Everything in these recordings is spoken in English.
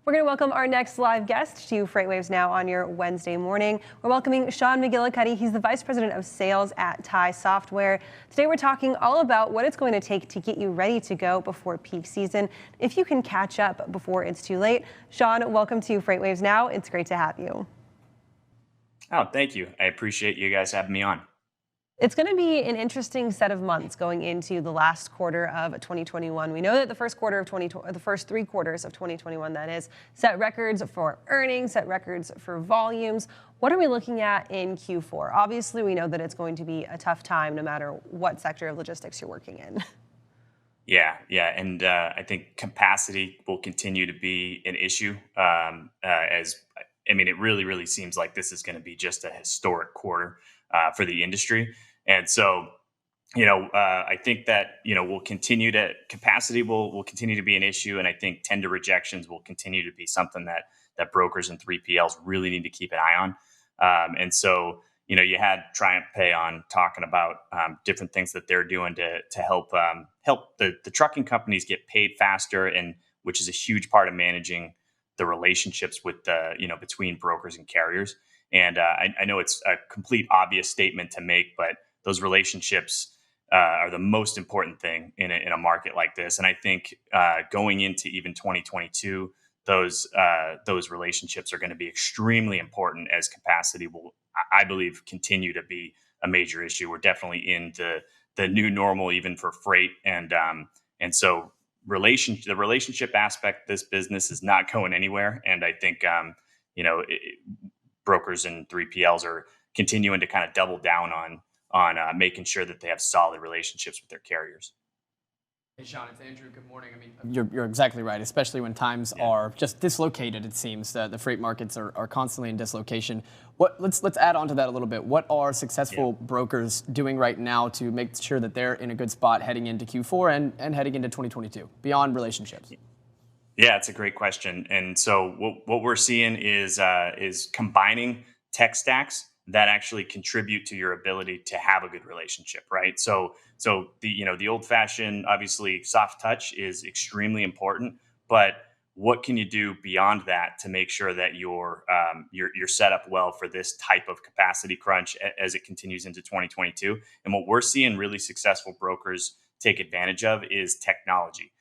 We're going to welcome our next live guest to FreightWaves Now on your Wednesday morning. We're welcoming Sean McGillicuddy. He's the Vice President of Sales at TIE Software. Today we're talking all about what it's going to take to get you ready to go before peak season, if you can catch up before it's too late. Sean, welcome to FreightWaves Now. It's great to have you. Oh, thank you. I appreciate you guys having me on. It's going to be an interesting set of months going into the last quarter of 2021. We know that the first three quarters of 2021, that is, set records for earnings, set records for volumes. What are we looking at in Q4? Obviously, we know that it's going to be a tough time no matter what sector of logistics you're working in. Yeah. And I think capacity will continue to be an issue. It really seems like this is going to be just a historic quarter for the industry. And so, I think that, capacity will continue to be an issue. And I think tender rejections will continue to be something that brokers and 3PLs really need to keep an eye on. And so, you had TriumphPay on talking about different things that they're doing to help the trucking companies get paid faster, and which is a huge part of managing the relationships with between brokers and carriers. And I know it's a complete obvious statement to make, but those relationships are the most important thing in a market like this. And I think going into even 2022, those relationships are going to be extremely important, as capacity will, I believe, continue to be a major issue. We're definitely in the new normal, even for freight, and so the relationship aspect of this business is not going anywhere. And I think brokers and 3PLs are continuing to kind of double down on making sure that they have solid relationships with their carriers. Hey, Sean, it's Andrew. Good morning. You're exactly right, especially when times are just dislocated, it seems. The freight markets are constantly in dislocation. Let's add on to that a little bit. What are successful brokers doing right now to make sure that they're in a good spot heading into Q4 and heading into 2022, beyond relationships? Yeah, it's a great question. And so what we're seeing is combining tech stacks that actually contribute to your ability to have a good relationship, right? So the old fashioned, obviously, soft touch is extremely important, but what can you do beyond that to make sure that you're set up well for this type of capacity crunch as it continues into 2022? And what we're seeing really successful brokers take advantage of is technology.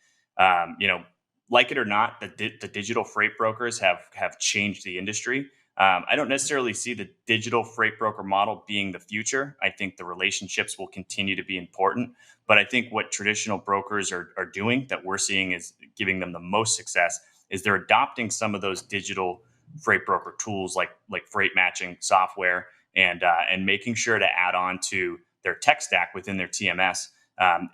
Like it or not, the digital freight brokers have changed the industry. I don't necessarily see the digital freight broker model being the future. I think the relationships will continue to be important. But I think what traditional brokers are doing, that we're seeing is giving them the most success, is they're adopting some of those digital freight broker tools like freight matching software, and making sure to add on to their tech stack within their TMS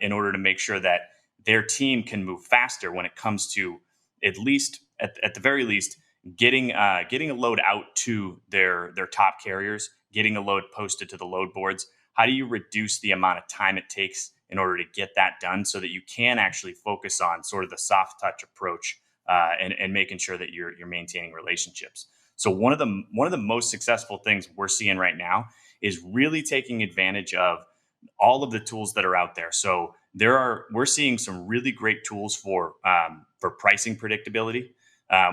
in order to make sure that their team can move faster when it comes to, at the very least, getting a load out to their top carriers, getting a load posted to the load boards. How do you reduce the amount of time it takes in order to get that done, so that you can actually focus on sort of the soft touch approach and making sure that you're maintaining relationships? So one of the most successful things we're seeing right now is really taking advantage of all of the tools that are out there. So we're seeing some really great tools for pricing predictability.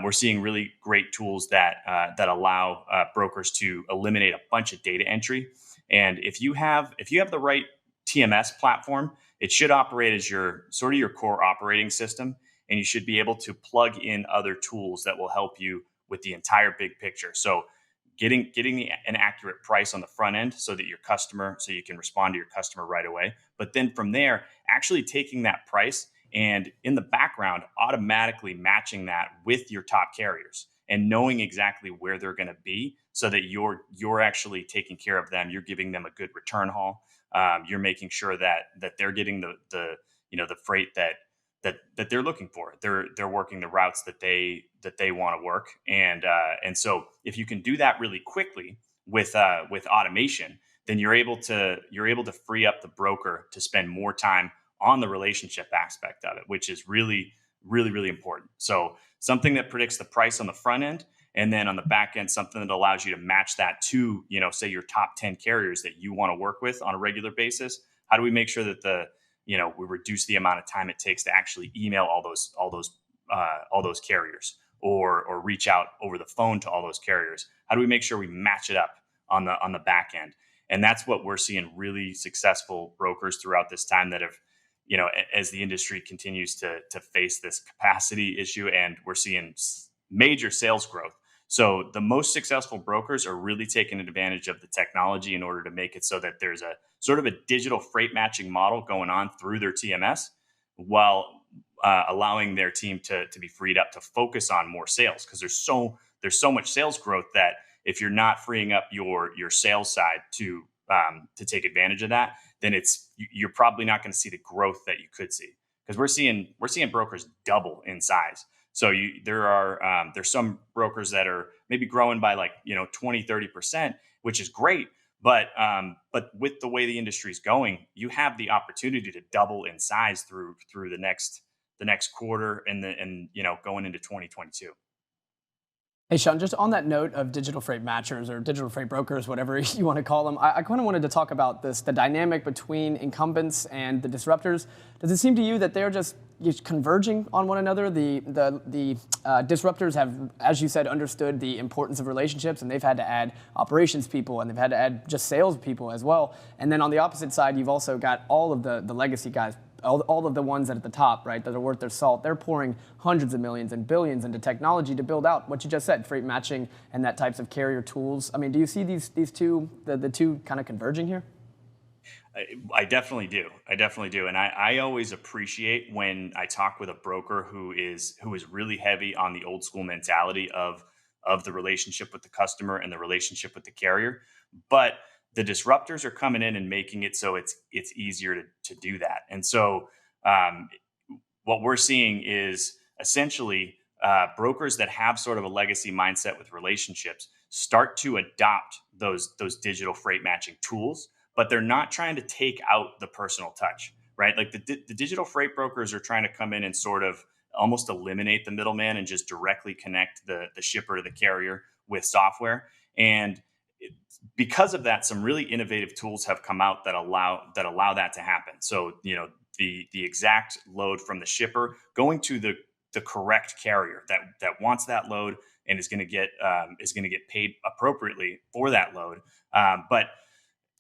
We're seeing really great tools that allow brokers to eliminate a bunch of data entry. And if you have the right TMS platform, it should operate as your core operating system, and you should be able to plug in other tools that will help you with the entire big picture. So getting an accurate price on the front end, so that so you can respond to your customer right away. But then from there, actually taking that price and in the background automatically matching that with your top carriers and knowing exactly where they're going to be, so that you're actually taking care of them. You're giving them a good return haul. You're making sure that they're getting the freight that they're looking for. They're working the routes that they want to work. And so if you can do that really quickly with automation, then you're able to free up the broker to spend more time on the relationship aspect of it, which is really, really, really important. So something that predicts the price on the front end, and then on the back end, something that allows you to match that to, say your top 10 carriers that you want to work with on a regular basis. How do we make sure that we reduce the amount of time it takes to actually email all those carriers? or reach out over the phone to all those carriers? How do we make sure we match it up on the back end? And that's what we're seeing really successful brokers throughout this time that have, as the industry continues to face this capacity issue, and we're seeing major sales growth. So the most successful brokers are really taking advantage of the technology in order to make it so that there's a sort of a digital freight matching model going on through their TMS, while allowing their team to be freed up to focus on more sales, because there's so much sales growth that if you're not freeing up your sales side to take advantage of that, then you're probably not going to see the growth that you could see, because we're seeing brokers double in size. So there's some brokers that are maybe growing by 20-30%, which is great. But with the way the industry is going, you have the opportunity to double in size through the next quarter and going into 2022. Hey, Sean, just on that note of digital freight matchers or digital freight brokers, whatever you want to call them, I kind of wanted to talk about the dynamic between incumbents and the disruptors. Does it seem to you that they're just converging on one another? The disruptors have, as you said, understood the importance of relationships, and they've had to add operations people, and they've had to add just sales people as well. And then on the opposite side, you've also got all of the legacy guys, all of the ones at the top, right, that are worth their salt. They're pouring hundreds of millions and billions into technology to build out what you just said, freight matching and that types of carrier tools. I mean, do you see these two, the two kind of converging here? I definitely do. And I always appreciate when I talk with a broker who is really heavy on the old school mentality of the relationship with the customer and the relationship with the carrier. But the disruptors are coming in and making it so it's easier to do that. And so what we're seeing is essentially brokers that have sort of a legacy mindset with relationships start to adopt those digital freight matching tools, but they're not trying to take out the personal touch, right? Like the digital freight brokers are trying to come in and sort of almost eliminate the middleman and just directly connect the shipper to the carrier with software. And because of that, some really innovative tools have come out that allow that to happen. So, the exact load from the shipper going to the correct carrier that wants that load and is going to get paid appropriately for that load. But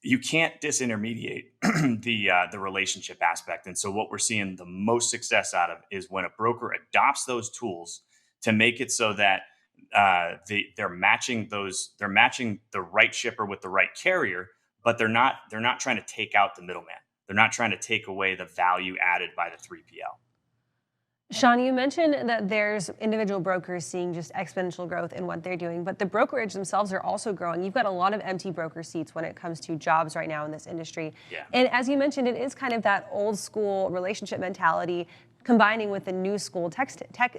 you can't disintermediate the relationship aspect. And so what we're seeing the most success out of is when a broker adopts those tools to make it so that they're matching the right shipper with the right carrier, but they're not trying to take out the middleman. They're not trying to take away the value added by the 3PL. Sean, you mentioned that there's individual brokers seeing just exponential growth in what they're doing, but the brokerage themselves are also growing. You've got a lot of empty broker seats when it comes to jobs right now in this industry. Yeah. And as you mentioned, it is kind of that old school relationship mentality combining with the new school tech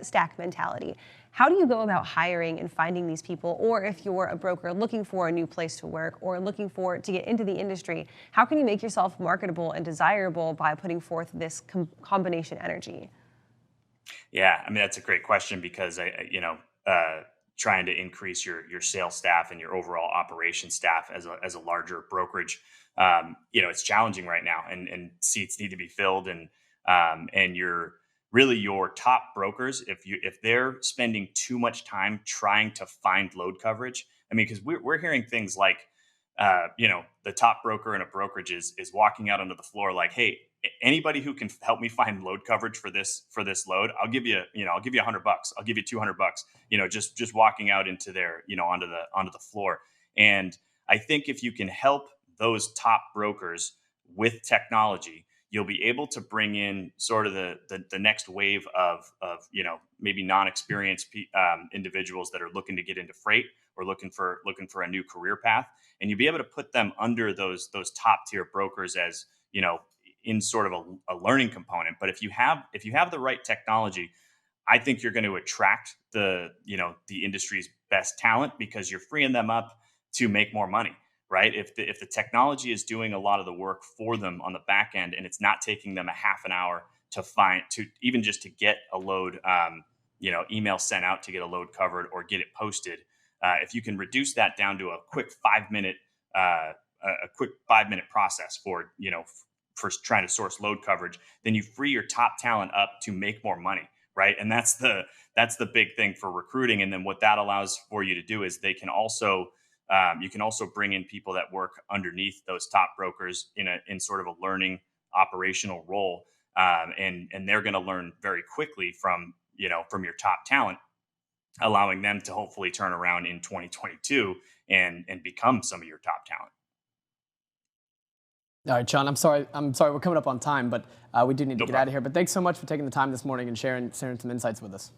stack mentality. How do you go about hiring and finding these people? Or if you're a broker looking for a new place to work or looking to get into the industry, how can you make yourself marketable and desirable by putting forth this combination energy? Yeah, I mean, that's a great question, because trying to increase your sales staff and your overall operation staff as a larger brokerage, it's challenging right now, and seats need to be filled, and your top brokers, if they're spending too much time trying to find load coverage. I mean, because we're hearing things like, the top broker in a brokerage is walking out onto the floor like, hey, anybody who can help me find load coverage for this load, I'll give you $100. I'll give you $200. Just walking out into their, onto the floor. And I think if you can help those top brokers with technology, you'll be able to bring in sort of the next wave of maybe non-experienced individuals that are looking to get into freight or looking for a new career path, and you'll be able to put them under those top tier brokers as in sort of a learning component. But if you have the right technology, I think you're going to attract the industry's best talent, because you're freeing them up to make more money. Right? If the technology is doing a lot of the work for them on the back end, and it's not taking them a half an hour to even just to get a load, email sent out to get a load covered or get it posted. If you can reduce that down to a quick 5-minute process for trying to source load coverage, then you free your top talent up to make more money. right? And that's the big thing for recruiting. And then what that allows for you to do is they can also you can also bring in people that work underneath those top brokers in sort of a learning operational role, and they're going to learn very quickly from from your top talent, allowing them to hopefully turn around in 2022 and become some of your top talent. All right, Sean, I'm sorry we're coming up on time, but we do need to get out of here. But thanks so much for taking the time this morning and sharing some insights with us.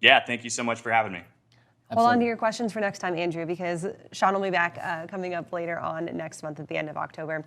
Yeah, thank you so much for having me. Hold on to your questions for next time, Andrew, because Sean will be back coming up later on next month at the end of October.